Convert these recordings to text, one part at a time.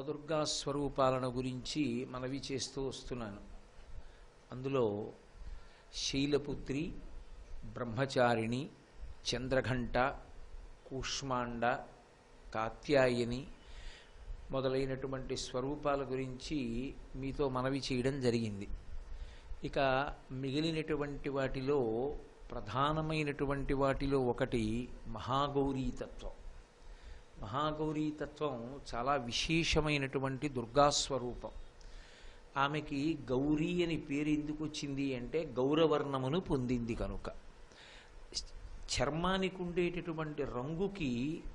నవదుర్గా స్వరూపాలను గురించి మనవి చేస్తూ వస్తున్నాను. అందులో శైలపుత్రి, బ్రహ్మచారిణి, చంద్రఘంట, కూష్మాండ, కాత్యాయని మొదలైనటువంటి స్వరూపాల గురించి మీతో మనవి చేయడం జరిగింది. ఇక మిగిలినటువంటి వాటిలో ప్రధానమైనటువంటి వాటిలో ఒకటి మహాగౌరీతత్వం. మహాగౌరీతత్వం చాలా విశేషమైనటువంటి దుర్గాస్వరూపం. ఆమెకి గౌరీ అని పేరు ఎందుకు వచ్చింది అంటే గౌరవర్ణమును పొందింది కనుక. చర్మానికి ఉండేటటువంటి రంగుకి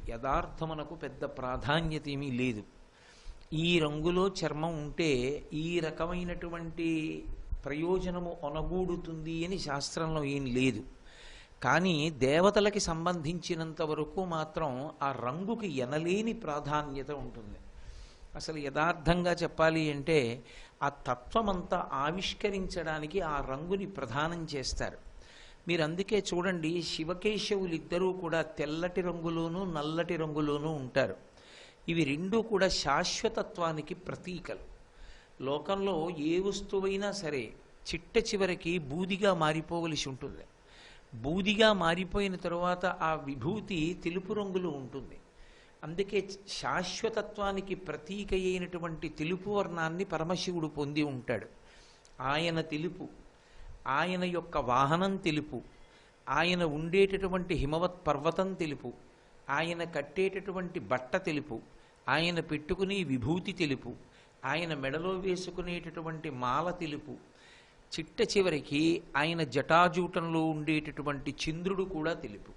యథార్థమునకు పెద్ద ప్రాధాన్యత ఏమీ లేదు. ఈ రంగులో చర్మం ఉంటే ఈ రకమైనటువంటి ప్రయోజనము ఒనగూడుతుంది అని శాస్త్రంలో ఏం లేదు. కానీ దేవతలకి సంబంధించినంత వరకు మాత్రం ఆ రంగుకి ఎనలేని ప్రాధాన్యత ఉంటుంది. అసలు యథార్థంగా చెప్పాలి అంటే ఆ తత్వమంతా ఆవిష్కరించడానికి ఆ రంగుని ప్రధానం చేస్తారు. మీరు అందుకే చూడండి, శివకేశవులిద్దరూ కూడా తెల్లటి రంగులోనూ నల్లటి రంగులోనూ ఉంటారు. ఇవి రెండూ కూడా శాశ్వతత్వానికి ప్రతీకలు. లోకంలో ఏ వస్తువైనా సరే చిట్ట చివరికి బూదిగా మారిపోవలసి ఉంటుంది. బూదిగా మారిపోయిన తరువాత ఆ విభూతి తెలుపు రంగులో ఉంటుంది. అందుకే శాశ్వతత్వానికి ప్రతీక అయినటువంటి తెలుపు వర్ణాన్ని పరమశివుడు పొంది ఉంటాడు. ఆయన తెలుపు, ఆయన యొక్క వాహనం తెలుపు, ఆయన ఉండేటటువంటి హిమవత్ పర్వతం తెలుపు, ఆయన కట్టేటటువంటి బట్ట తెలుపు, ఆయన పెట్టుకునే విభూతి తెలుపు, ఆయన మెడలో వేసుకునేటటువంటి మాల తెలుపు, చిట్ట చివరికి ఆయన జటాజూటంలో ఉండేటటువంటి చంద్రుడు కూడా తెలుపు.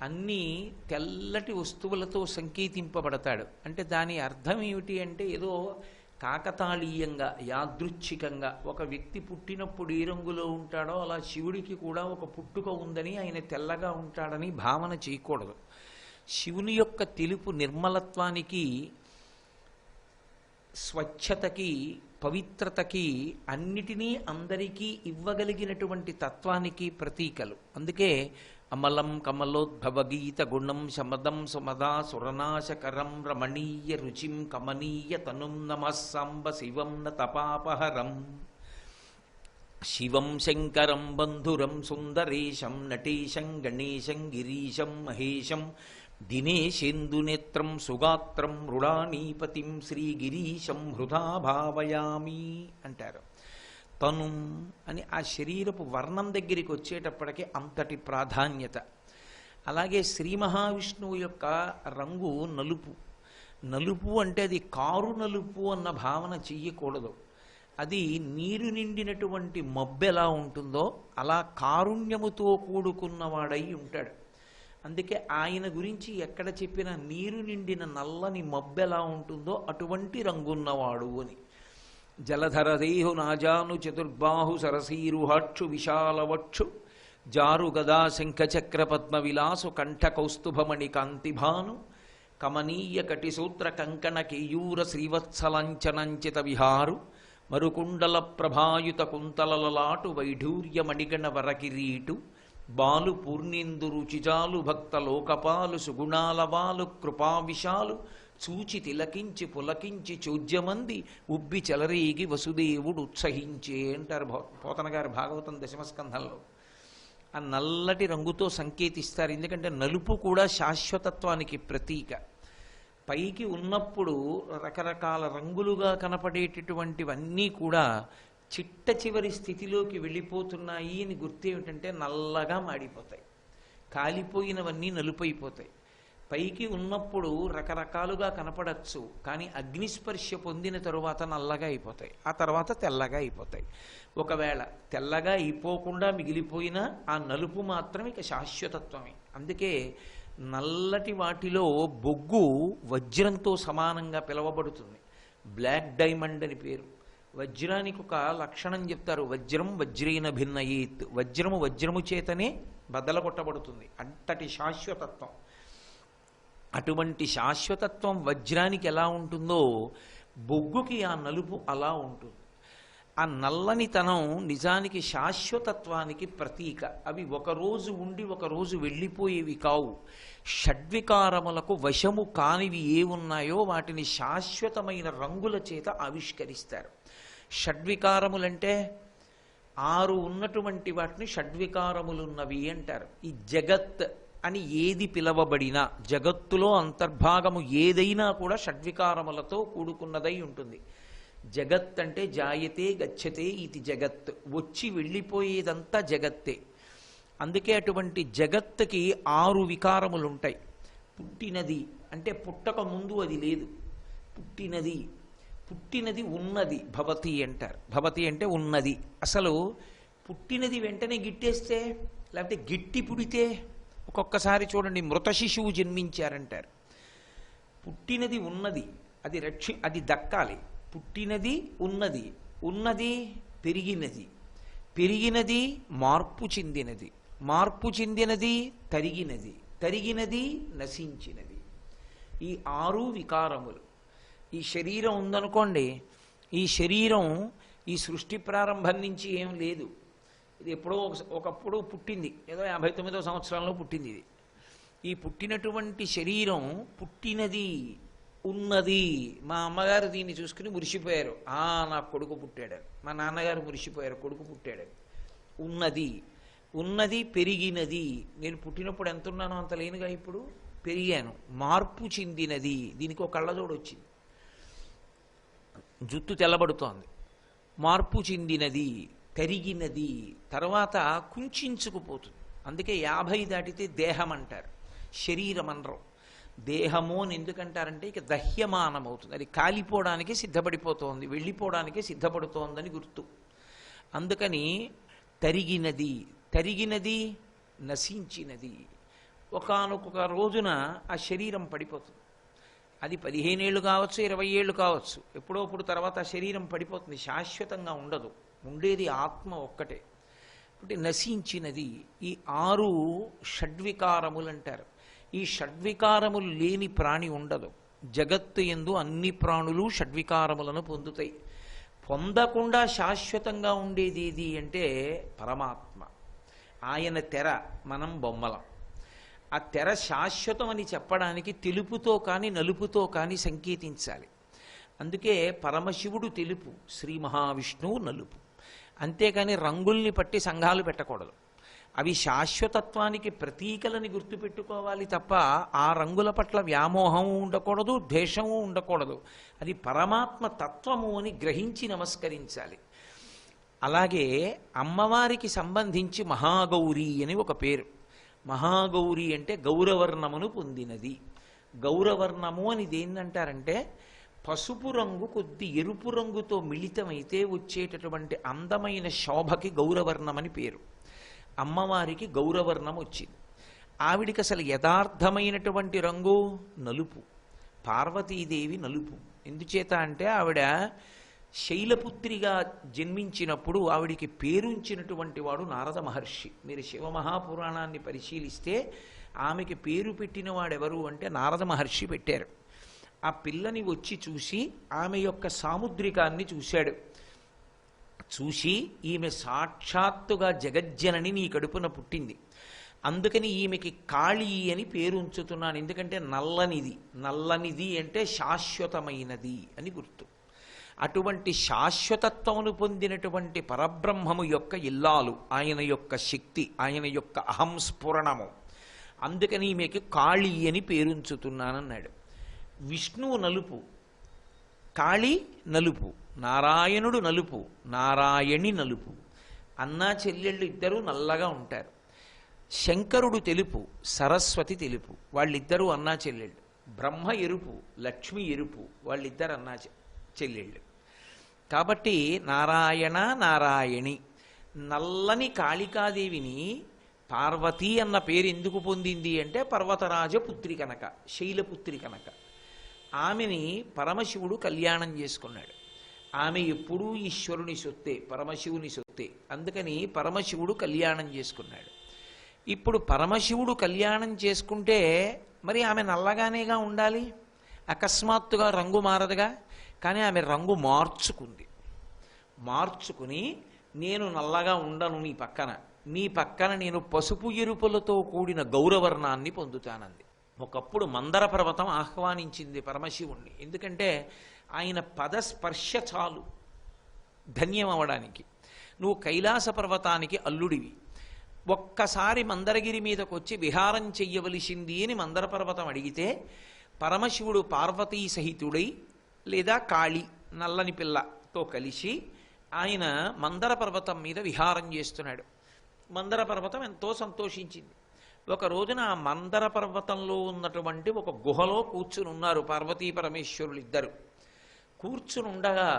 అన్నీ తెల్లటి వస్తువులతో సంకేతింపబడతాడు. అంటే దాని అర్థం ఏమిటి అంటే ఏదో కాకతాళీయంగా యాదృచ్ఛికంగా ఒక వ్యక్తి పుట్టినప్పుడు ఏ రంగులో ఉంటాడో అలా శివుడికి కూడా ఒక పుట్టుక ఉందని, ఆయన తెల్లగా ఉంటాడని భావన చేయకూడదు. శివుని యొక్క తెలుపు నిర్మలత్వానికి, స్వచ్ఛతకి, పవిత్రతకి, అన్నిటినీ అందరికీ ఇవ్వగలిగినటువంటి తత్వానికి ప్రతీకలు. అందుకే అమలం కమలోద్భవగీత గుణం శమదం సుమదా సురనాశకరం రమణీయ రుచిం కమనీయ తనుం నమః సాంబ శివం న తపాపహరం శివం శంకరం బంధురం సుందరేశం నటేశం గణేశం గిరీశం మహేశం దినేశేందునేత్రం సుగాత్రం మృడానీపతిం శ్రీగిరీశం హృదా భావయామి అంటారు. తను అని ఆ శరీరపు వర్ణం దగ్గరికి వచ్చేటప్పటికి అంతటి ప్రాధాన్యత. అలాగే శ్రీ మహావిష్ణువు యొక్క రంగు నలుపు. నలుపు అంటే అది కారు నలుపు అన్న భావన చెయ్యకూడదు. అది నీరు నిండినటువంటి మబ్బు ఎలా ఉంటుందో అలా కారుణ్యముతో కూడుకున్నవాడై ఉంటాడు. అందుకే ఆయన గురించి ఎక్కడ చెప్పినా నీరు నిండిన నల్లని మబ్బు ఎలా ఉంటుందో అటువంటి రంగున్నవాడు అని. జలధరదేహు నాజాను చతుర్బాహు సరసీరుహాక్షు విశాలవక్షు జారు గదా శంఖచక్ర పద్మ విలాసు కంఠ కౌస్తుభమణి కాంతిభాను కమనీయ కటిసూత్ర కంకణ కేయూర శ్రీవత్సలాంఛనంచిత విహారు మరుకుండల ప్రభాయుత కుంతలలలాటు వైఢూర్య మణిగణ వరకిరీటు బాలు పూర్ణేందు రుచిజాలు భక్త లోకపాలు సుగుణాలవాలు కృపావిశాలు చూచి తిలకించి పులకించి చోద్యమంది ఉబ్బి చెలరేగి వసుదేవుడు ఉత్సహించే అంటారు పోతన గారు భాగవతం దశమస్కంధంలో. ఆ నల్లటి రంగుతో సంకేతిస్తారు. ఎందుకంటే నలుపు కూడా శాశ్వతత్వానికి ప్రతీక. పైకి ఉన్నప్పుడు రకరకాల రంగులుగా కనపడేటటువంటివన్నీ కూడా చిట్ట చివరి స్థితిలోకి వెళ్ళిపోతున్నాయి అని గుర్తు ఏమిటంటే నల్లగా మాడిపోతాయి. కాలిపోయినవన్నీ నలుపైపోతాయి. పైకి ఉన్నప్పుడు రకరకాలుగా కనపడచ్చు, కానీ అగ్నిస్పర్శ పొందిన తరువాత నల్లగా అయిపోతాయి, ఆ తర్వాత తెల్లగా అయిపోతాయి. ఒకవేళ తెల్లగా అయిపోకుండా మిగిలిపోయినా ఆ నలుపు మాత్రం ఇక శాశ్వతత్వమే. అందుకే నల్లటి వాటిలో బొగ్గు వజ్రంతో సమానంగా పిలవబడుతుంది. బ్లాక్ డైమండ్ అని పేరు. వజ్రానికి ఒక లక్షణం చెప్తారు, వజ్రం వజ్రేన భిన్నయేత్. వజ్రము వజ్రము చేతనే బద్దలగొట్టబడుతుంది. అంతటి శాశ్వతత్వం. అటువంటి శాశ్వతత్వం వజ్రానికి ఎలా ఉంటుందో బొగ్గుకి ఆ నలుపు అలా ఉంటుంది. ఆ నల్లనితనం నిజానికి శాశ్వతత్వానికి ప్రతీక. అవి ఒకరోజు ఉండి ఒకరోజు వెళ్ళిపోయేవి కావు. షడ్వికారములకు వశము కానివి ఏ ఉన్నాయో వాటిని శాశ్వతమైన రంగుల చేత ఆవిష్కరిస్తారు. షడ్వికారములంటే 6 ఉన్నటువంటి వాటిని షడ్వికారములున్నవి అంటారు. ఈ జగత్ అని ఏది పిలవబడినా, జగత్తులో అంతర్భాగము ఏదైనా కూడా షడ్వికారములతో కూడుకున్నదై ఉంటుంది. జగత్ అంటే జాయతే గచ్చతే ఇది జగత్, వచ్చి వెళ్ళిపోయేదంతా జగత్తే. అందుకే అటువంటి జగత్తుకి 6 వికారములు ఉంటాయి. పుట్టినది అంటే పుట్టక ముందు అది లేదు. పుట్టినది ఉన్నది భవతి అంటారు. భవతి అంటే ఉన్నది. అసలు పుట్టినది వెంటనే గిట్టేస్తే, లేకపోతే గిట్టి పుడితే, ఒక్కొక్కసారి చూడండి మృత శిశువు జన్మించారంటారు. పుట్టినది ఉన్నది, అది దక్కాలి. పుట్టినది ఉన్నది, ఉన్నది పెరిగినది, పెరిగినది మార్పు చెందినది, మార్పు చెందినది తరిగినది, తరిగినది నశించినది. ఈ 6 వికారములు. ఈ శరీరం ఉందనుకోండి, ఈ శరీరం ఈ సృష్టి ప్రారంభం నుంచి ఏం లేదు. ఇది ఎప్పుడో ఒకప్పుడు పుట్టింది, ఏదో 59వ సంవత్సరంలో పుట్టింది ఇది. ఈ పుట్టినటువంటి శరీరం పుట్టినది, ఉన్నది. మా అమ్మగారు దీన్ని చూసుకుని మురిసిపోయారు, నా కొడుకు పుట్టాడు. మా నాన్నగారు మురిసిపోయారు, కొడుకు పుట్టాడు. ఉన్నది పెరిగినది. నేను పుట్టినప్పుడు ఎంత ఉన్నానో అంత లేనుగా, ఇప్పుడు పెరిగాను. మార్పు చెందినది. దీనికి ఒక కళ్ళజోడు వచ్చింది, జుట్టు తెల్లబడుతోంది. మార్పు చెందినది, తరిగినది, తర్వాత కుంచుకుపోతుంది. అందుకే 50 దాటితే దేహం అంటారు, శరీరం అనరు. దేహము అని ఎందుకంటారంటే ఇక దహ్యమానం అవుతుంది, అది కాలిపోవడానికి సిద్ధపడిపోతోంది, వెళ్ళిపోవడానికి సిద్ధపడుతోందని గుర్తు. అందుకని తరిగినది నశించినది. ఒకానొక రోజున ఆ శరీరం పడిపోతుంది. అది 15 ఏళ్ళు కావచ్చు, 20 ఏళ్ళు కావచ్చు, ఎప్పుడోప్పుడు తర్వాత ఆ శరీరం పడిపోతుంది, శాశ్వతంగా ఉండదు. ఉండేది ఆత్మ ఒక్కటే. అంటే నశించినది. ఈ 6 షడ్వికారములు అంటారు. ఈ షడ్వికారములు లేని ప్రాణి ఉండదు. జగత్తు యందు అన్ని ప్రాణులు షడ్వికారములను పొందుతాయి. పొందకుండా శాశ్వతంగా ఉండేది ఏది అంటే పరమాత్మ. ఆయన తెర, మనం బొమ్మలం. ఆ తెర శాశ్వతం అని చెప్పడానికి తెలుపుతో కానీ నలుపుతో కానీ సంకేతించాలి. అందుకే పరమశివుడు తెలుపు, శ్రీ మహావిష్ణువు నలుపు. అంతేకాని రంగుల్ని పట్టి సంఘాలు పెట్టకూడదు. అవి శాశ్వతత్వానికి ప్రతీకలని గుర్తుపెట్టుకోవాలి తప్ప ఆ రంగుల పట్ల వ్యామోహము ఉండకూడదు, ద్వేషము ఉండకూడదు. అది పరమాత్మ తత్వము అని గ్రహించి నమస్కరించాలి. అలాగే అమ్మవారికి సంబంధించి మహాగౌరి అని ఒక పేరు. మహాగౌరి అంటే గౌరవర్ణమును పొందినది. గౌరవర్ణము అని దేన్నంటారంటే పసుపు రంగు కొద్ది ఎరుపు రంగుతో మిళితమైతే వచ్చేటటువంటి అందమైన శోభకి గౌరవర్ణమని పేరు. అమ్మవారికి గౌరవర్ణం వచ్చింది. ఆవిడికి అసలు యథార్థమైనటువంటి రంగు నలుపు. పార్వతీదేవి నలుపు. ఎందుచేత అంటే ఆవిడ శైలపుత్రిగా జన్మించినప్పుడు ఆవిడికి పేరుంచినటువంటి వాడు నారద మహర్షి. మీరు శివమహాపురాణాన్ని పరిశీలిస్తే ఆమెకి పేరు పెట్టిన వాడెవరు అంటే నారద మహర్షి పెట్టారు. ఆ పిల్లని వచ్చి చూసి ఆమె యొక్క సాముద్రికాన్ని చూశాడు. చూసి ఈమె సాక్షాత్తుగా జగజ్జనని నీ కడుపున పుట్టింది, అందుకని ఈమెకి కాళీ అని పేరు ఉంచుతున్నాను. ఎందుకంటే నల్లనిది అంటే శాశ్వతమైనది అని గుర్తు. అటువంటి శాశ్వతత్వమును పొందినటువంటి పరబ్రహ్మము యొక్క ఇల్లాలు, ఆయన యొక్క శక్తి, ఆయన యొక్క అహంస్ఫురణము. అందుకని ఈమెకి కాళీ అని పేరుంచుతున్నానన్నాడు. విష్ణువు నలుపు, కాళీ నలుపు, నారాయణుడు నలుపు, నారాయణి నలుపు. అన్నా చెల్లెళ్ళు ఇద్దరూ నల్లగా ఉంటారు. శంకరుడు తెలుపు, సరస్వతి తెలుపు, వాళ్ళిద్దరూ అన్నా చెల్లెళ్ళు. బ్రహ్మ ఎరుపు, లక్ష్మి ఎరుపు, వాళ్ళిద్దరు అన్నా చెల్లెళ్ళు. కాబట్టి నారాయణ నారాయణి. నల్లని కాళికాదేవిని పార్వతి అన్న పేరు ఎందుకు పొందింది అంటే పర్వతరాజ పుత్రి కనుక, శైలపుత్రి కనుక. ఆమెని పరమశివుడు కళ్యాణం చేసుకున్నాడు. ఆమె ఎప్పుడూ ఈశ్వరుని సొత్తే, పరమశివుని సొత్తే. అందుకని పరమశివుడు కళ్యాణం చేసుకున్నాడు. ఇప్పుడు పరమశివుడు కళ్యాణం చేసుకుంటే మరి ఆమె నల్లగానేగా ఉండాలి, అకస్మాత్తుగా రంగు మారదుగా. కానీ ఆమె రంగు మార్చుకుంది. మార్చుకుని నేను నల్లగా ఉండను నీ పక్కన నేను పసుపు ఎరుపులతో కూడిన గౌరవర్ణాన్ని పొందుతానంది. ఒకప్పుడు మందర పర్వతం ఆహ్వానించింది పరమశివుణ్ణి. ఎందుకంటే ఆయన పదస్పర్శ చాలు ధన్యం అవడానికి. నువ్వు కైలాస పర్వతానికి అల్లుడివి, ఒక్కసారి మందరగిరి మీదకు వచ్చి విహారం చెయ్యవలసింది అని మందర పర్వతం అడిగితే పరమశివుడు పార్వతీ సహితుడై లేదా కాళి నల్లని పిల్లతో కలిసి ఆయన మందర పర్వతం మీద విహారం చేస్తున్నాడు. మందర పర్వతం ఎంతో సంతోషించింది. ఒక రోజున ఆ మందర పర్వతంలో ఉన్నటువంటి ఒక గుహలో కూర్చుని ఉన్నారు పార్వతీ పరమేశ్వరులు ఇద్దరు. కూర్చుని ఉండగా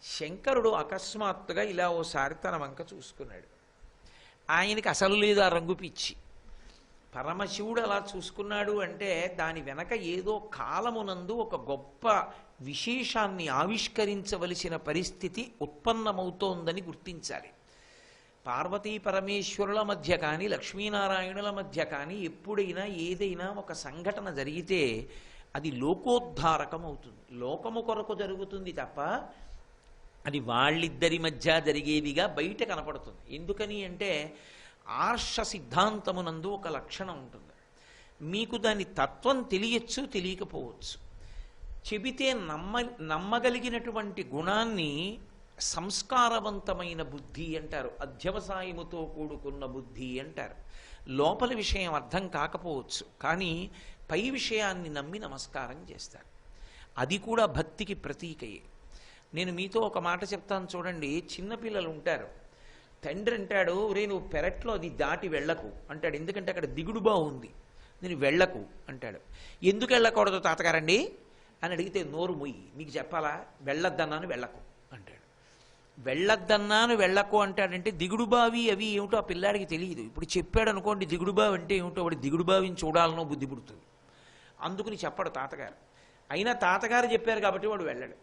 శంకరుడు అకస్మాత్తుగా ఇలా ఓసారి తన వంక చూసుకున్నాడు. ఆయనకి అసలు లేదు ఆ రంగు పిచ్చి. పరమశివుడు అలా చూసుకున్నాడు అంటే దాని వెనక ఏదో కాలమునందు ఒక గొప్ప విశేషాన్ని ఆవిష్కరించవలసిన పరిస్థితి ఉత్పన్నమవుతోందని గుర్తించాలి. పార్వతీ పరమేశ్వరుల మధ్య కానీ లక్ష్మీనారాయణుల మధ్య కానీ ఎప్పుడైనా ఏదైనా ఒక సంఘటన జరిగితే అది లోకోద్ధారకం అవుతుంది, లోకము కొరకు జరుగుతుంది తప్ప అది వాళ్ళిద్దరి మధ్య జరిగేదిగా బయట కనపడుతుంది. ఎందుకని అంటే ఆర్ష సిద్ధాంతమునందు ఒక లక్షణం ఉంటుంది. మీకు దాని తత్వం తెలియచ్చు, తెలియకపోవచ్చు. చెబితే నమ్మగలిగినటువంటి గుణాన్ని సంస్కారవంతమైన బుద్ధి అంటారు, అధ్యవసాయముతో కూడుకున్న బుద్ధి అంటారు. లోపల విషయం అర్థం కాకపోవచ్చు, కానీ పై విషయాన్ని నమ్మి నమస్కారం చేస్తారు. అది కూడా భక్తికి ప్రతీకయే. నేను మీతో ఒక మాట చెప్తాను చూడండి. చిన్నపిల్లలు ఉంటారు, తండ్రి అంటాడు, రే నువ్వు పెరట్లో అది దాటి వెళ్ళకు అంటాడు. ఎందుకంటే అక్కడ దిగుడు బాగుంది, నేను వెళ్ళకు అంటాడు. ఎందుకు వెళ్ళకూడదు తాతగారండి అని అడిగితే నోరు మొయ్యి, నీకు చెప్పాలా, వెళ్ళొద్దన్నాను వెళ్ళకు అంటాడు. వెళ్ళొద్దన్నాను వెళ్ళకు అంటాడంటే దిగుడు బావి అవి ఏమిటో ఆ పిల్లాడికి తెలియదు. ఇప్పుడు చెప్పాడు అనుకోండి దిగుడు బావి అంటే ఏమిటో, వాడి దిగుడు బావిని చూడాలనో బుద్ధి పుడుతుంది. అందుకుని చెప్పడు తాతగారు. అయినా తాతగారు చెప్పారు కాబట్టి వాడు వెళ్ళడు.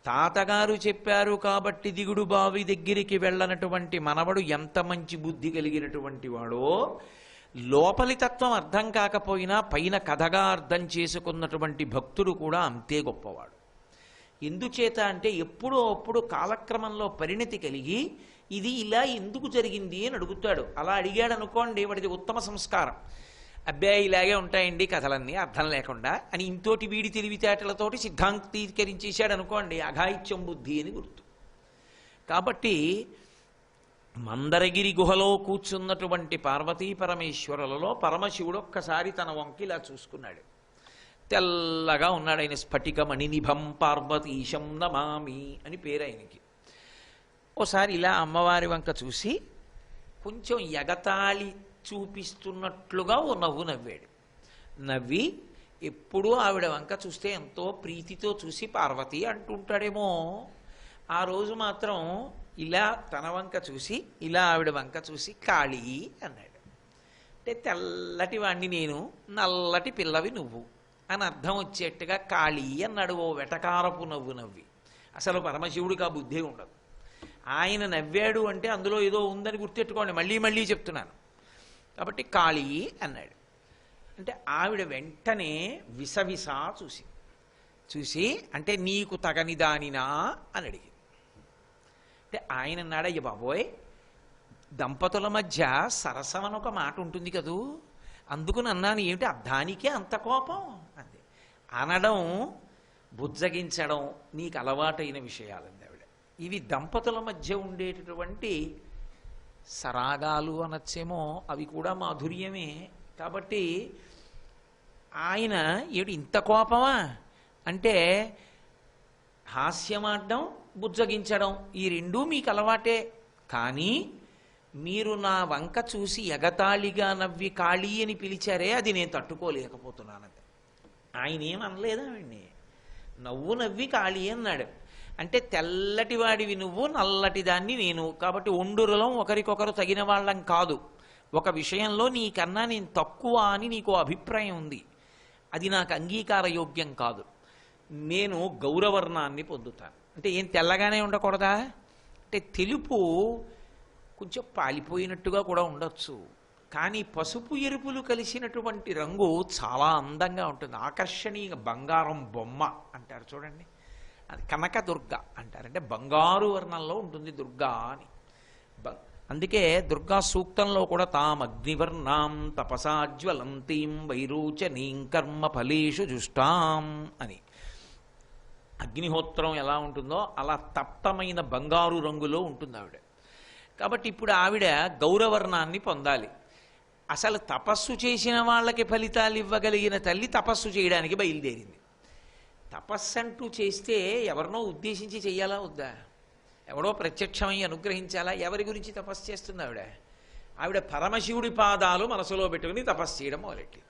తాతగారు చెప్పారు కాబట్టి దిగుడు బావి దగ్గరికి వెళ్ళనటువంటి మనవడు ఎంత మంచి బుద్ధి కలిగినటువంటి వాడో, లోపలి తత్వం అర్థం కాకపోయినా పైన కథగా అర్థం చేసుకున్నటువంటి భక్తుడు కూడా అంతే గొప్పవాడు. ఎందుచేత అంటే ఎప్పుడో అప్పుడు కాలక్రమంలో పరిణతి కలిగి ఇది ఇలా ఎందుకు జరిగింది అని అడుగుతాడు. అలా అడిగాడు అనుకోండి, వాడిది ఉత్తమ సంస్కారం. అబ్బాయి ఇలాగే ఉంటాయండి కథలన్నీ అర్థం లేకుండా అని ఇంతోటి వీడి తెలివితేటలతోటి సిద్ధాంతీకరించేశాడు అనుకోండి, అఘాయిత్యం బుద్ధి అని గుర్తు. కాబట్టి మందరగిరి గుహలో కూర్చున్నటువంటి పార్వతీ పరమేశ్వరులలో పరమశివుడు ఒక్కసారి తన వంకి ఇలా చూసుకున్నాడు. తెల్లగా ఉన్నాడు ఆయన. స్ఫటికమణినిభం పార్వతీశం నమామి అని పేరు ఆయనకి. ఓసారి ఇలా అమ్మవారి వంక చూసి కొంచెం ఎగతాళి చూపిస్తున్నట్లుగా ఓ నవ్వు నవ్వాడు. నవ్వి ఎప్పుడూ ఆవిడ వంక చూస్తే ఎంతో ప్రీతితో చూసి పార్వతి అంటుంటాడేమో, ఆ రోజు మాత్రం ఇలా తన వంక చూసి ఇలా ఆవిడ వంక చూసి కాళీ అన్నాడు. అంటే తెల్లటి వాణ్ణి నేను, నల్లటి పిల్లవి నువ్వు అని అర్థం వచ్చేట్టుగా కాళీ అన్నాడు ఓ వెటకారపు నవ్వు నవ్వి. అసలు పరమశివుడికి ఆ బుద్ధి ఉండదు. ఆయన నవ్వాడు అంటే అందులో ఏదో ఉందని గుర్తెట్టుకోండి, మళ్ళీ మళ్ళీ చెప్తున్నాను. కాబట్టి కాళీ అన్నాడు. అంటే ఆవిడ వెంటనే విసవిసా చూసి అంటే నీకు తగని దానినా అని అడిగింది. అంటే ఆయన అన్నాడు, అయ్య బాబోయ్, దంపతుల మధ్య సరసం అని ఒక మాట ఉంటుంది కదూ, అందుకుని అన్నాను, ఏమిటి దానికే అంత కోపం అంది. అనడం బుజ్జగించడం నీకు అలవాటైన విషయాలండి ఆవిడ. ఇవి దంపతుల మధ్య ఉండేటటువంటి సరాగాలు అనొచ్చేమో, అవి కూడా మాధుర్యమే. కాబట్టి ఆయన ఏమిటి ఇంత కోపమా అంటే హాస్యమాడడం బుజ్జగించడం ఈ రెండూ మీకు అలవాటే, కానీ మీరు నా వంక చూసి ఎగతాళిగా నవ్వి కాళీ అని పిలిచారే అది నేను తట్టుకోలేకపోతున్నానండి. ఆయన ఏమనలేదామండి, నవ్వు నవ్వి కాళీ అన్నాడు. అంటే తెల్లటి వాడివి నువ్వు, నల్లటి దాన్ని నేను, కాబట్టి ఒండురలం ఒకరికొకరు తగిన వాళ్ళం కాదు. ఒక విషయంలో నీకన్నా నేను తక్కువ అని నీకు అభిప్రాయం ఉంది, అది నాకు అంగీకార యోగ్యం కాదు. నేను గౌరవర్ణాన్ని పొందుతాను. అంటే ఏం తెల్లగానే ఉండకూడదా అంటే తెలుపు కొంచెం పాలిపోయినట్టుగా కూడా ఉండొచ్చు, కానీ పసుపు ఎరుపులు కలిసినటువంటి రంగు చాలా అందంగా ఉంటుంది, ఆకర్షణీయ బంగారం బొమ్మ అంటారు చూడండి, అది కనకదుర్గ అంటారు. అంటే బంగారు వర్ణంలో ఉంటుంది దుర్గా అని. అందుకే దుర్గా సూక్తంలో కూడా తాం అగ్నివర్ణాం తపసాజ్వలంతీం వైరోచనీం కర్మ ఫలేషు జుష్టాం అని. అగ్నిహోత్రం ఎలా ఉంటుందో అలా తప్తమైన బంగారు రంగులో ఉంటుంది ఆవిడ. కాబట్టి ఇప్పుడు ఆవిడ గౌరవర్ణాన్ని పొందాలి. అసలు తపస్సు చేసిన వాళ్ళకి ఫలితాలు ఇవ్వగలిగిన తల్లి తపస్సు చేయడానికి బయలుదేరింది. తపస్సు అంటూ చేస్తే ఎవరినో ఉద్దేశించి చెయ్యాలా వద్దా? ఎవడో ప్రత్యక్షమై అనుగ్రహించాలా? ఎవరి గురించి తపస్సు చేస్తుంది ఆవిడ? ఆవిడ పరమశివుడి పాదాలు మనసులో పెట్టుకుని తపస్సు చేయడం మొదలెట్టి.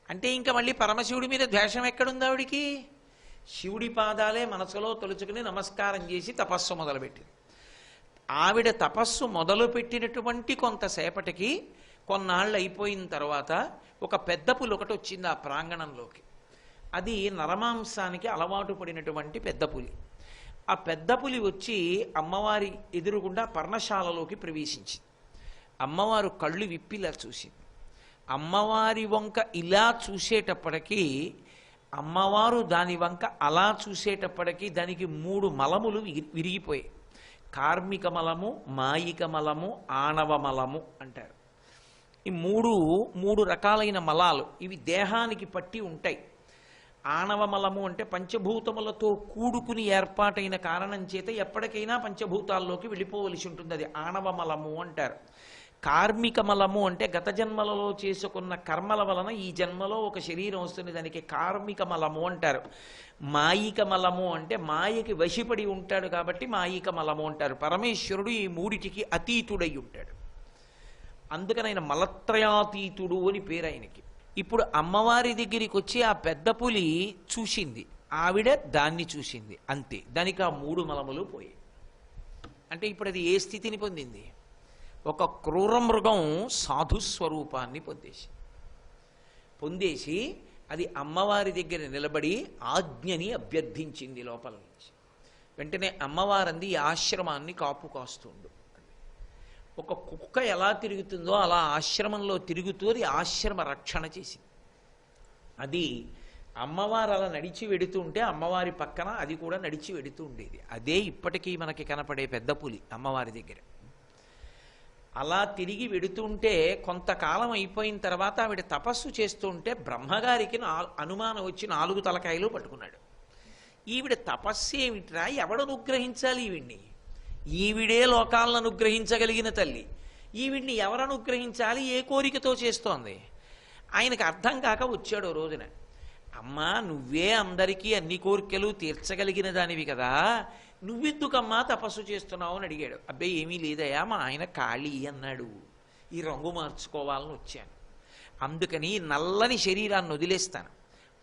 అంటే ఇంకా మళ్ళీ పరమశివుడి మీద ద్వేషం ఎక్కడుంది ఆవిడికి? శివుడి పాదాలే మనసులో తలుచుకుని నమస్కారం చేసి తపస్సు మొదలుపెట్టింది. ఆవిడ తపస్సు మొదలుపెట్టినటువంటి కొంతసేపటికి కొన్నాళ్ళు అయిపోయిన తర్వాత ఒక పెద్ద పులి ఒకటి వచ్చింది ఆ ప్రాంగణంలోకి. అది నరమాంసానికి అలవాటు పడినటువంటి పెద్ద పులి. ఆ పెద్ద పులి వచ్చి అమ్మవారి ఎదురుగుండా పర్ణశాలలోకి ప్రవేశించింది. అమ్మవారు కళ్ళు విప్పిలా చూసింది. అమ్మవారి వంక ఇలా చూసేటప్పటికీ, అమ్మవారు దాని వంక అలా చూసేటప్పటికీ దానికి 3 మలములు విరిగిపోయాయి. కార్మిక మలము, మాయిక మలము, ఆణవ మలము అంటారు. ఈ మూడు రకాలైన మలాలు. ఇవి దేహానికి పట్టి ఉంటాయి. ఆణవ మలము అంటే పంచభూతములతో కూడుకుని ఏర్పాటైన కారణం చేత ఎప్పటికైనా పంచభూతాల్లోకి వెళ్ళిపోవలసి ఉంటుంది. అది ఆణవ మలము అంటారు. కార్మిక మలము అంటే గత జన్మలలో చేసుకున్న కర్మల వలన ఈ జన్మలో ఒక శరీరం వస్తుంది, దానికి కార్మిక మలము అంటారు. మాయిక మలము అంటే మాయకి వశపడి ఉంటాడు కాబట్టి మాయిక మలము అంటారు. పరమేశ్వరుడు ఈ మూడిటికి అతీతుడై ఉంటాడు. అందుకని ఆయన మలత్రయాతీతుడు అని పేరు ఆయనకి. ఇప్పుడు అమ్మవారి దగ్గరికి వచ్చి ఆ పెద్ద పులి చూసింది, ఆవిడ దాన్ని చూసింది, అంతే. దానికి ఆ 3 మలములు పోయాయి. అంటే ఇప్పుడు అది ఏ స్థితిని పొందింది? ఒక క్రూర మృగం సాధుస్వరూపాన్ని పొందేసి అది అమ్మవారి దగ్గర నిలబడి ఆజ్ఞని అభ్యర్థించింది లోపల నుంచి. వెంటనే అమ్మవారంది ఈ ఆశ్రమాన్ని కాపు కాస్తుండు. ఒక కుక్క ఎలా తిరుగుతుందో అలా ఆశ్రమంలో తిరుగుతూ అది ఆశ్రమ రక్షణ చేసింది. అది అమ్మవారు అలా నడిచి వెడుతూ ఉంటే అమ్మవారి పక్కన అది కూడా నడిచి వెడుతూ ఉండేది. అదే ఇప్పటికీ మనకి కనపడే పెద్ద పులి అమ్మవారి దగ్గర. అలా తిరిగి వెడుతుంటే కొంతకాలం అయిపోయిన తర్వాత ఆవిడ తపస్సు చేస్తుంటే బ్రహ్మగారికి అనుమానం వచ్చి 4 తలకాయలు పట్టుకున్నాడు. ఈవిడ తపస్సు ఏమిట్రా, ఎవడు అనుగ్రహించాలి ఈవిడ్ని? ఈవిడే లోకాలను అనుగ్రహించగలిగిన తల్లి, ఈవిడ్ని ఎవరు అనుగ్రహించాలి, ఏ కోరికతో చేస్తోంది? ఆయనకు అర్థం కాక వచ్చాడు రోజున. అమ్మా, నువ్వే అందరికీ అన్ని కోరికలు తీర్చగలిగిన దానివి కదా, నువ్వెందుకమ్మా తపస్సు చేస్తున్నావు అని అడిగాడు. అబ్బాయి ఏమీ లేదయా, మా ఆయన ఖాళీ అన్నాడు, ఈ రంగు మార్చుకోవాలని వచ్చాను, అందుకని నల్లని శరీరాన్ని వదిలేస్తాను,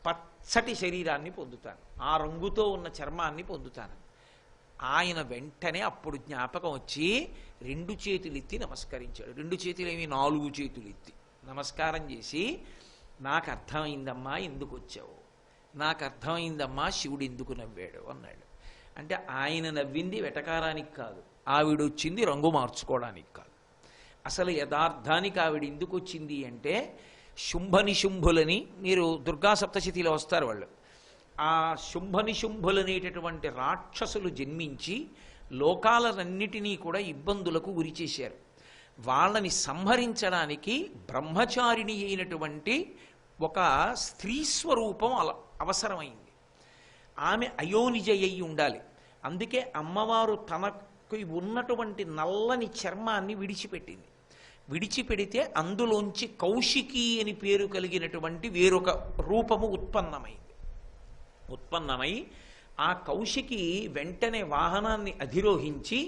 పచ్చటి శరీరాన్ని పొందుతాను, ఆ రంగుతో ఉన్న చర్మాన్ని పొందుతాను. ఆయన వెంటనే అప్పుడు జ్ఞాపకం వచ్చి 2 చేతులు ఎత్తి నమస్కరించాడు. 2 చేతులు ఏమి, 4 చేతులు ఎత్తి నమస్కారం చేసి, నాకు అర్థమైందమ్మా ఎందుకు వచ్చావు, నాకు అర్థమైందమ్మా శివుడు ఎందుకు నవ్వాడు అన్నాడు. అంటే ఆయన నవ్వింది వెటకారానికి కాదు, ఆవిడొచ్చింది రంగు మార్చుకోవడానికి కాదు. అసలు యథార్థానికి ఆవిడ ఎందుకు వచ్చింది అంటే, శుంభనిశుంభులని మీరు దుర్గా సప్తశతిలో వస్తారు వాళ్ళు. ఆ శుంభనిశుంభులనేటటువంటి రాక్షసులు జన్మించి లోకాలన్నిటినీ కూడా ఇబ్బందులకు గురి చేశారు. వాళ్ళని సంహరించడానికి బ్రహ్మచారిణి అయినటువంటి ఒక స్త్రీ స్వరూపం అవసరమైంది. ఆమె అయోనిజ అయి ఉండాలి. అందుకే అమ్మవారు తనకు ఉన్నటువంటి నల్లని చర్మాన్ని విడిచిపెట్టింది. విడిచిపెడితే అందులోంచి కౌశికి అని పేరు కలిగినటువంటి వేరొక రూపము ఉత్పన్నమై ఆ కౌశికి వెంటనే వాహనాన్ని అధిరోహించి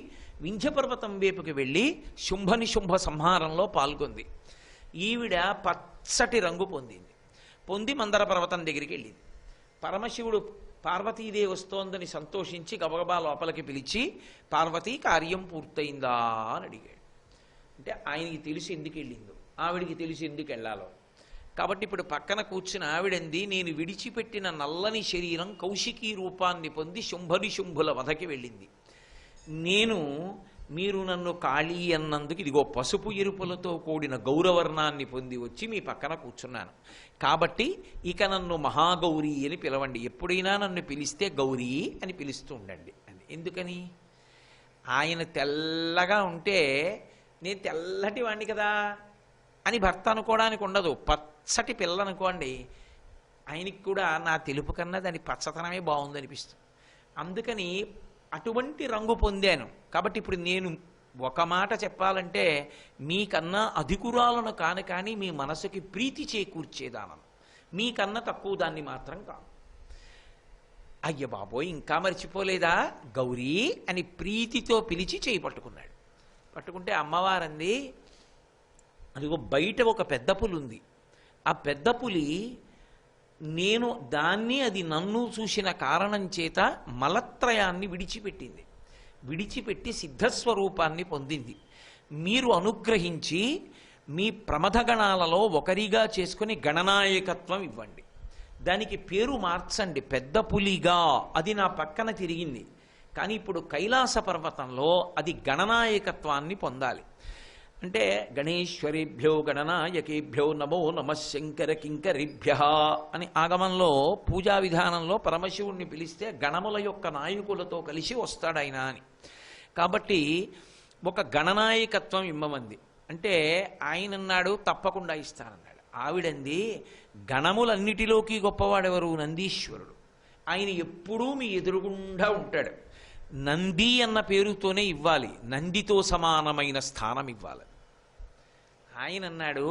వింధ్యపర్వతం వైపుకి వెళ్ళి శుంభనిశుంభ సంహారంలో పాల్గొంది. ఈవిడ పచ్చటి రంగు పొంది మందర పర్వతం దగ్గరికి వెళ్ళింది. పరమశివుడు పార్వతీదేవి వస్తోందని సంతోషించి గబగబా లోపలికి పిలిచి, పార్వతీ కార్యం పూర్తయిందా అని అడిగాడు. అంటే ఆయనకి తెలిసి ఎందుకు వెళ్ళిందో, ఆవిడికి తెలిసి ఎందుకు వెళ్ళాలో. కాబట్టి ఇప్పుడు పక్కన కూర్చుని ఆవిడంది, నేను విడిచిపెట్టిన నల్లని శరీరం కౌశికీ రూపాన్ని పొంది శుంభనిశుంభుల వధకి వెళ్ళింది. నేను మీరు నన్ను కాళీ అన్నందుకు ఇదిగో పసుపు ఎరుపులతో కూడిన గౌరవర్ణాన్ని పొంది వచ్చి మీ పక్కన కూర్చున్నాను. కాబట్టి ఇక నన్ను మహాగౌరీ అని పిలవండి. ఎప్పుడైనా నన్ను పిలిస్తే గౌరీ అని పిలుస్తూ ఉండండి అని. ఎందుకని? ఆయన తెల్లగా ఉంటే నేను తెల్లటి వాణ్ణి కదా అని భర్త అనుకోవడానికి ఉండదు. పచ్చటి పిల్ల అనుకోండి, ఆయనకి కూడా నా తెలుపు కన్నా దాని పచ్చతనమే బాగుందనిపిస్తుంది. అందుకని అటువంటి రంగు పొందాను. కాబట్టి ఇప్పుడు నేను ఒక మాట చెప్పాలంటే మీకన్నా అధికురాలను కాను, కానీ మీ మనసుకి ప్రీతి చేకూర్చేదానను. మీకన్నా తక్కువ దాన్ని మాత్రం కాదు. అయ్య బాబోయ్, ఇంకా మర్చిపోలేదా గౌరీ అని ప్రీతితో పిలిచి చేయి పట్టుకున్నాడు. పట్టుకుంటే అమ్మవారంది, అదిగో బయట ఒక పెద్ద పులి ఉంది. ఆ పెద్ద పులి నేను దాన్ని అది నన్ను చూసిన కారణం చేత మలత్రయాన్ని విడిచిపెట్టింది. విడిచిపెట్టి సిద్ధస్వరూపాన్ని పొందింది. మీరు అనుగ్రహించి మీ ప్రమథగణాలలో ఒకరిగా చేసుకుని గణనాయకత్వం ఇవ్వండి. దానికి పేరు మార్చండి, పెద్ద పులిగా. అది నా పక్కన తిరిగింది, కానీ ఇప్పుడు కైలాస పర్వతంలో అది గణనాయకత్వాన్ని పొందాలి. అంటే గణేశ్వరేభ్యో గణనాయకేభ్యో నమో నమః శంకర కింకరిభ్య అని ఆగమంలో పూజా విధానంలో పరమశివుణ్ణి పిలిస్తే గణముల యొక్క నాయకులతో కలిసి వస్తాడు ఆయన అని. కాబట్టి ఒక గణనాయకత్వం ఇమ్మమంది. అంటే ఆయన అన్నాడు తప్పకుండా ఇస్తానన్నాడు. ఆవిడంది గణములన్నిటిలోకి గొప్పవాడెవరు? నందీశ్వరుడు. ఆయన ఎప్పుడూ మీ ఎదురుగుండా ఉంటాడు. నంది అన్న పేరుతోనే ఇవ్వాలి, నందితో సమానమైన స్థానం ఇవ్వాలి. ఆయన అన్నాడు,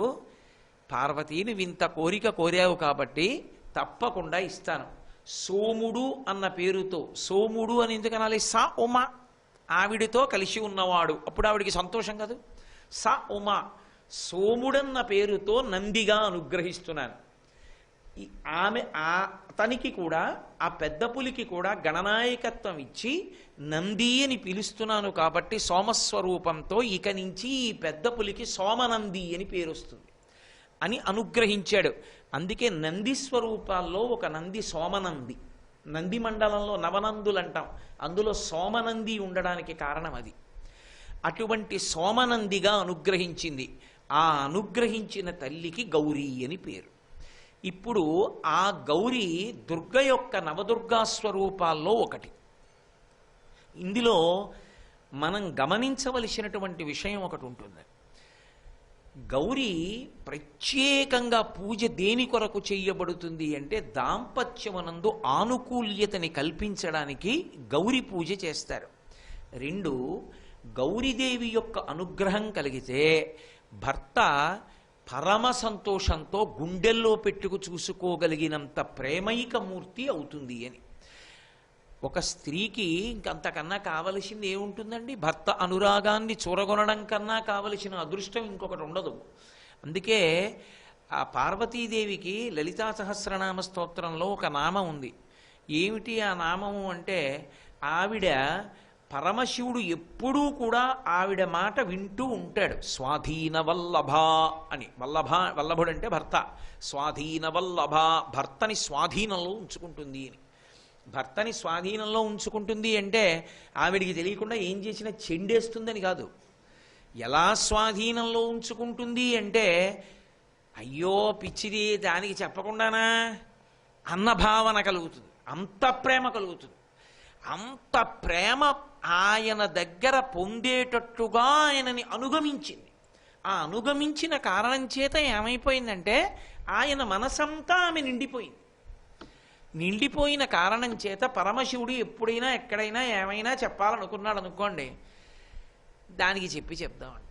పార్వతీని వింత కోరిక కోరావు కాబట్టి తప్పకుండా ఇస్తాను. సోముడు అన్న పేరుతో, సోముడు అని ఎందుకు అనాలి? సా ఉమా, ఆవిడితో కలిసి ఉన్నవాడు. అప్పుడు ఆవిడికి సంతోషం కాదు. సా ఉమా, సోముడన్న పేరుతో నందిగా అనుగ్రహిస్తున్నాను. అతనికి కూడా, ఆ పెద్ద పులికి కూడా గణనాయకత్వం ఇచ్చి నంది అని పిలుస్తున్నాను. కాబట్టి సోమస్వరూపంతో ఇక నుంచి ఈ పెద్ద పులికి సోమనంది అని పేరు వస్తుంది అని అనుగ్రహించాడు. అందుకే నంది స్వరూపాల్లో ఒక నంది సోమనంది. నంది మండలంలో నవనందులు అంటాం, అందులో సోమనంది ఉండడానికి కారణం అది. అటువంటి సోమనందిగా అనుగ్రహించింది. ఆ అనుగ్రహించిన తల్లికి గౌరీ అని పేరు. ఇప్పుడు ఆ గౌరీ దుర్గ యొక్క నవదుర్గా స్వరూపాల్లో ఒకటి. ఇందులో మనం గమనించవలసినటువంటి విషయం ఒకటి ఉంటుంది. గౌరీ ప్రత్యేకంగా పూజ దేని కొరకు చేయబడుతుంది అంటే దాంపత్యమునందు ఆనుకూల్యతని కల్పించడానికి గౌరీ పూజ చేస్తారు. రెండు, గౌరీదేవి యొక్క అనుగ్రహం కలిగితే భర్త పరమ సంతోషంతో గుండెల్లో పెట్టుకు చూసుకోగలిగినంత ప్రేమైక మూర్తి అవుతుంది అని. ఒక స్త్రీకి ఇంకంతకన్నా కావలసింది ఏముంటుందండి? భర్త అనురాగాన్ని చూరగొనడం కన్నా కావలసిన అదృష్టం ఇంకొకటి ఉండదు. అందుకే ఆ పార్వతీదేవికి లలితా సహస్రనామ స్తోత్రంలో ఒక నామం ఉంది. ఏమిటి ఆ నామము అంటే, ఆవిడ పరమశివుడు ఎప్పుడూ కూడా ఆవిడ మాట వింటూ ఉంటాడు. స్వాధీన వల్లభ అని. వల్లభుడు అంటే భర్త. స్వాధీన వల్లభ, భర్తని స్వాధీనంలో ఉంచుకుంటుంది అని. భర్తని స్వాధీనంలో ఉంచుకుంటుంది అంటే ఆవిడికి తెలియకుండా ఏం చేసినా చెండేస్తుందని కాదు. ఎలా స్వాధీనంలో ఉంచుకుంటుంది అంటే, అయ్యో పిచ్చిది దానికి చెప్పకుండానా అన్న భావన కలుగుతుంది. అంత ప్రేమ కలుగుతుంది. అంత ప్రేమ ఆయన దగ్గర పొందేటట్టుగా ఆయనని అనుగమించింది. ఆ అనుగమించిన కారణం చేత ఏమైపోయిందంటే ఆయన మనసంతా ఆమె నిండిపోయింది. నిండిపోయిన కారణం చేత పరమశివుడు ఎప్పుడైనా ఎక్కడైనా ఏమైనా చెప్పాలనుకున్నాడు అనుకోండి, దానికి చెప్దాం అంటాడు.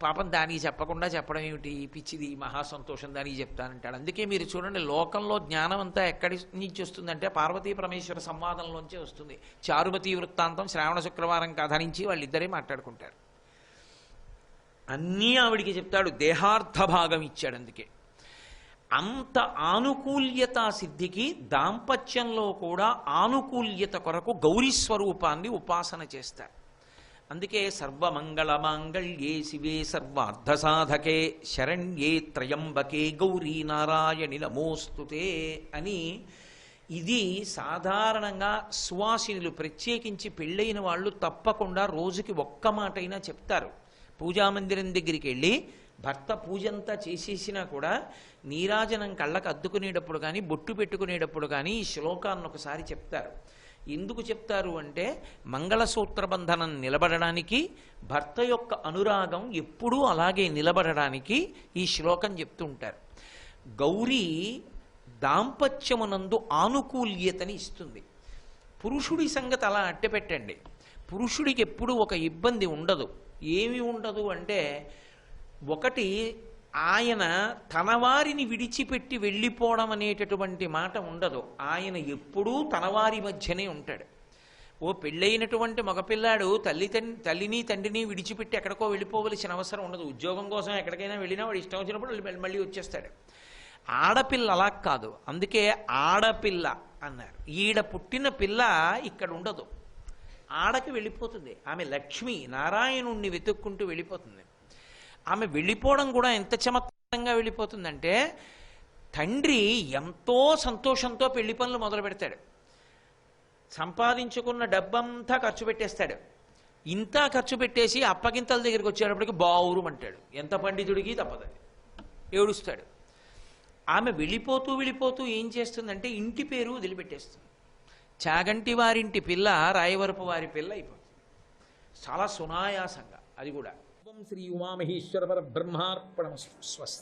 పాపం దానికి చెప్పకుండా చెప్పడం ఏమిటి? పిచ్చిది, మహా సంతోషం, దానికి చెప్తానంటాడు. అందుకే మీరు చూడండి, లోకంలో జ్ఞానం అంతా ఎక్కడి నుంచి వస్తుందంటే పార్వతీ పరమేశ్వర సంవాదంలోంచే వస్తుంది. చారుమతి వృత్తాంతం శ్రావణ శుక్రవారం కథ నుంచి వాళ్ళిద్దరే మాట్లాడుకుంటారు. అన్నీ ఆవిడికి చెప్తాడు, దేహార్థ భాగం ఇచ్చాడు. అందుకే అంత ఆనుకూల్యతా సిద్ధికి దాంపత్యంలో కూడా ఆనుకూల్యత కొరకు గౌరీ స్వరూపాన్ని ఉపాసన చేస్తారు. అందుకే సర్వమంగళమాంగళ్యే శివే సర్వార్థసాధకే శరణ్యే త్రయంబకే గౌరీ నారాయణి నమోస్తుతే అని ఇది సాధారణంగా సువాసినులు, ప్రత్యేకించి పెళ్ళైన వాళ్ళు తప్పకుండా రోజుకి ఒక్క మాటైనా చెప్తారు. పూజామందిరం దగ్గరికి వెళ్ళి భర్త పూజంతా చేసేసినా కూడా నీరాజనం కళ్ళకు అద్దుకునేటప్పుడు కానీ బొట్టు పెట్టుకునేటప్పుడు కానీ ఈ శ్లోకాన్ని ఒకసారి చెప్తారు. ఎందుకు చెప్తారు అంటే మంగళసూత్ర బంధనం నిలబడడానికి, భర్త యొక్క అనురాగం ఎప్పుడూ అలాగే నిలబడడానికి ఈ శ్లోకం చెప్తూ ఉంటారు. గౌరీ దాంపత్యమునందు ఆనుకూల్యతని ఇస్తుంది. పురుషుడి సంగతి అలా అట్టపెట్టండి. పురుషుడికి ఎప్పుడూ ఒక ఇబ్బంది ఉండదు. ఏమి ఉండదు అంటే, ఒకటి ఆయన తన వారిని విడిచిపెట్టి వెళ్ళిపోవడం అనేటటువంటి మాట ఉండదు. ఆయన ఎప్పుడూ తనవారి మధ్యనే ఉంటాడు. ఓ పెళ్ళైనటువంటి మగపిల్లాడు తల్లిని తండ్రిని విడిచిపెట్టి ఎక్కడికో వెళ్ళిపోవలసిన అవసరం ఉండదు. ఉద్యోగం కోసం ఎక్కడికైనా వెళ్ళినా వాడు ఇష్టం వచ్చినప్పుడు మళ్ళీ వచ్చేస్తాడు. ఆడపిల్ల అలా కాదు. అందుకే ఆడపిల్ల అన్నారు. ఈడ పుట్టిన పిల్ల ఇక్కడ ఉండదు, ఆడకి వెళ్ళిపోతుంది. ఆమె లక్ష్మి, నారాయణుణ్ణి వెతుక్కుంటూ వెళ్ళిపోతుంది. ఆమె వెళ్ళిపోవడం కూడా ఎంత చమత్కారంగా వెళ్ళిపోతుందంటే, తండ్రి ఎంతో సంతోషంతో పెళ్లి పనులు మొదలు పెడతాడు. సంపాదించుకున్న డబ్బంతా ఖర్చు పెట్టేస్తాడు. ఇంత ఖర్చు పెట్టేసి అప్పగింతల దగ్గరికి వచ్చేటప్పటికి బావురుమంటాడు. ఎంత పండితుడికి తప్పదు, ఏడుస్తాడు. ఆమె వెళ్ళిపోతూ ఏం చేస్తుందంటే ఇంటి పేరు వదిలిపెట్టేస్తుంది. చాగంటి వారింటి పిల్ల రాయవరపు వారి పిల్ల అయిపోతుంది చాలా సునాయాసంగా. అది కూడా శ్రీ ఉమామహేశ్వర పరబ్రహ్మార్పణమస్తు. స్వస్తి.